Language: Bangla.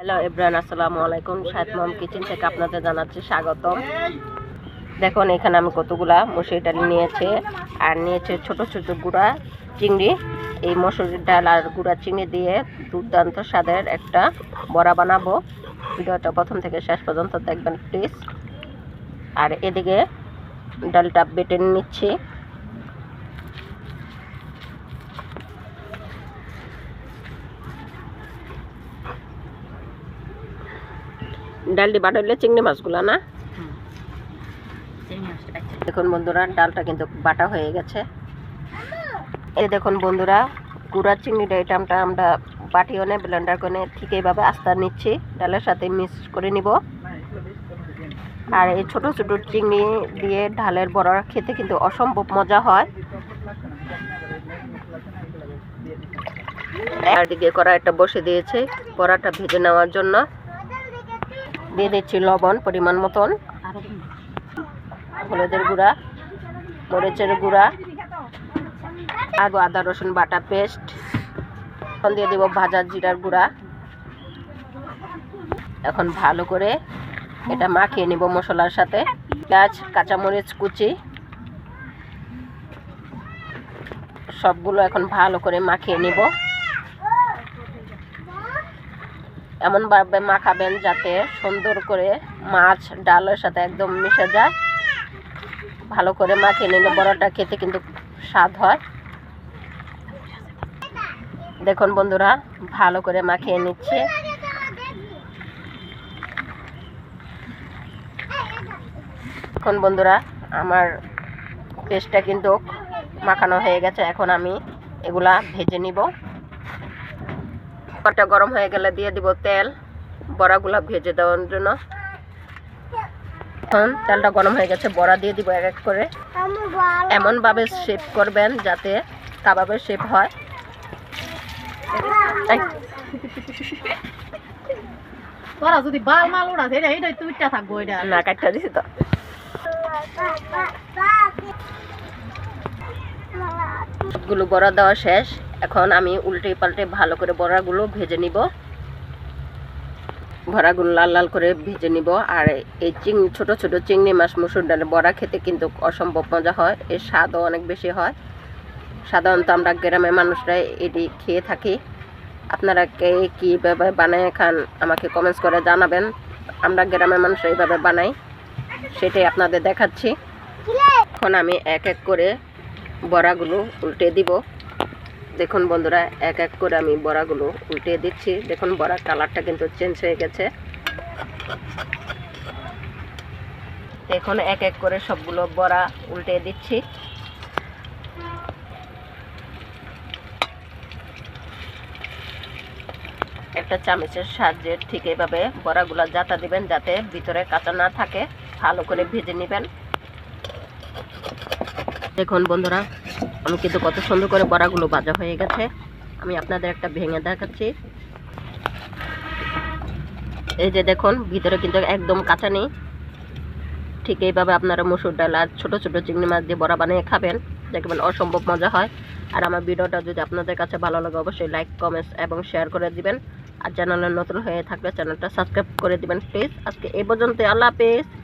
হ্যালো এভরিওয়ান, আসসালামু আলাইকুম। শাহেদ মম কিচেন থেকে আপনাদের জানাচ্ছি স্বাগতম। দেখুন এখানে আমি কতগুলা মসুর ডাল নিয়েছি, আর নিয়েছে ছোট ছোট গুঁড়া চিংড়ি। এই মসুর ডাল আর গুঁড়া চিংড়ি দিয়ে দুর্দান্ত স্বাদের একটা বড়া বানাবো। ভিডিওটা প্রথম থেকে শেষ পর্যন্ত দেখবেন প্লিজ। আর এদিকে ডালটা বেটে নিচ্ছি। ডালটি বাটাইলে চিংড়ি মাছগুলো না। দেখুন বন্ধুরা, ডালটা কিন্তু বাটা হয়ে গেছে। এই দেখুন বন্ধুরা, গুঁড়া চিংড়িটা এটা আমরা বাটিও নে ব্লেন্ডার করে ঠিক এইভাবে আস্তা নিচ্ছি, ডালের সাথে মিক্স করে নিব। আর এই ছোট ছোট চিংড়ি দিয়ে ডালের বড়া খেতে কিন্তু অসম্ভব মজা হয়। একদিকে কড়াইটা বসে দিয়েছে বড়াটা ভেজে নেওয়ার জন্য। দিয়ে দিচ্ছি লবণ পরিমাণ মতন, হলুদের গুঁড়া, মরিচের গুঁড়া, আদা রসুন বাটা পেস্ট, এখন দিয়ে দেব ভাজা জিরার গুঁড়া। এখন ভালো করে এটা মাখিয়ে নিব মশলার সাথে। পেঁয়াজ, কাঁচামরিচ কুচি সবগুলো এখন ভালো করে মাখিয়ে নিব। এমনভাবে মাখাবেন যাতে সুন্দর করে মাছ ডালের সাথে একদম মিশে যায়। ভালো করে মাখিয়ে নিলে বড়াটা খেতে কিন্তু স্বাদ হয়। দেখুন বন্ধুরা, ভালো করে মাখিয়ে নিচ্ছে। এখন বন্ধুরা আমার পেস্টটা কিন্তু মাখানো হয়ে গেছে। এখন আমি এগুলা ভেজে নিব। কড়াইটা গরম হয়ে গেলে দিয়ে দিব তেল বড়াগুলা ভেজে দেওয়ার জন্য। এখন তেলটা গরম হয়ে গেছে, বড়া দিয়ে দিব এক এক করে। এমনভাবে শেপ করবেন যাতে কাবাবের শেপ হয়। তোরা যদি বাল মাল ওড়া এইটাই তুইটা থাকবো। এটা না কাটটা দিছি তো। গুলো বড়া দেওয়া শেষ। এখন আমি উল্টে পাল্টে ভালো করে বড়াগুলো ভেজে নিব। বড়াগুলো লাল লাল করে ভেজে নিব। আর এই ছোট ছোট চিংড়ি মাছ মসুর ডালের বড়া খেতে কিন্তু অসম্ভব মজা হয়। এর স্বাদও অনেক বেশি হয়। সাধারণত আমরা গ্রামের মানুষরা এটি খেয়ে থাকি। আপনারা কে কীভাবে বানায় খান আমাকে কমেন্টস করে জানাবেন। আমরা গ্রামের মানুষ এইভাবে বানাই, সেটাই আপনাদের দেখাচ্ছি। এখন আমি এক এক করে বড়াগুলো উল্টে দিব। দেখুন বন্ধুরা, এক এক করে আমি বড়াগুলো উল্টে দিচ্ছি। দেখুন বড়ার কালারটা কিন্তু চেঞ্জ হয়ে গেছে। এখন এক এক করে সবগুলো বড়া উল্টে দিচ্ছি। একটা চামচের সাহায্যে ঠিক এইভাবে বড়াগুলো জাতা দিবেন যাতে ভিতরে কাঁচা না থাকে। ভালো করে ভেজে নেবেন। দেখুন বন্ধুরা, আমি কিন্তু কত সুন্দর করে বড়াগুলো ভাজা হয়ে গেছে। আমি আপনাদের একটা ভেঙে দেখাচ্ছি। এই যে দেখুন, ভিতরে কিন্তু একদম কাঁচা নেই। ঠিক এইভাবে আপনারা মসুর ডাল আর ছোট ছোট চিংড়ি মাছ দিয়ে বড়া বানিয়ে খাবেন, দেখবেন অসম্ভব মজা হয়। আর আমার ভিডিওটা যদি আপনাদের কাছে ভালো লাগে অবশ্যই লাইক, কমেন্টস এবং শেয়ার করে দিবেন। আর চ্যানেলে নতুন হয়ে থাকলে চ্যানেলটা সাবস্ক্রাইব করে দিবেন প্লিজ। আজকে এই পর্যন্ত, আল্লাহ হাফেজ।